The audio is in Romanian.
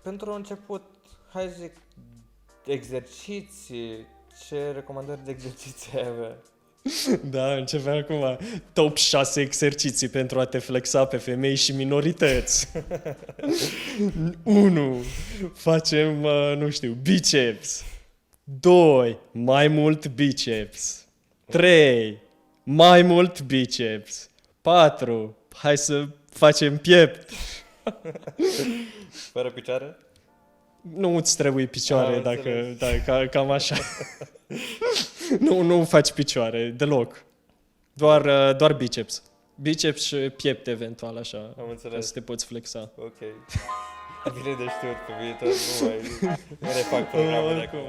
Pentru început, hai să zic, exerciții. Ce recomandări de exerciții ai avea? Da, începem acum. Top 6 exerciții pentru a te flexa pe femei și minorități. 1. Facem, nu știu, biceps. 2. Mai mult biceps. 3. Mai mult biceps. 4. Hai să facem piept. Fără picioare? Nu îți trebuie picioare, Am dacă cam așa. Nu faci picioare, deloc. Doar biceps. Biceps și piept eventual, așa. Am Ca înțeles. să te poți flexa. Ok. Bine de știut, pe viitor nu mai refac programul de acum.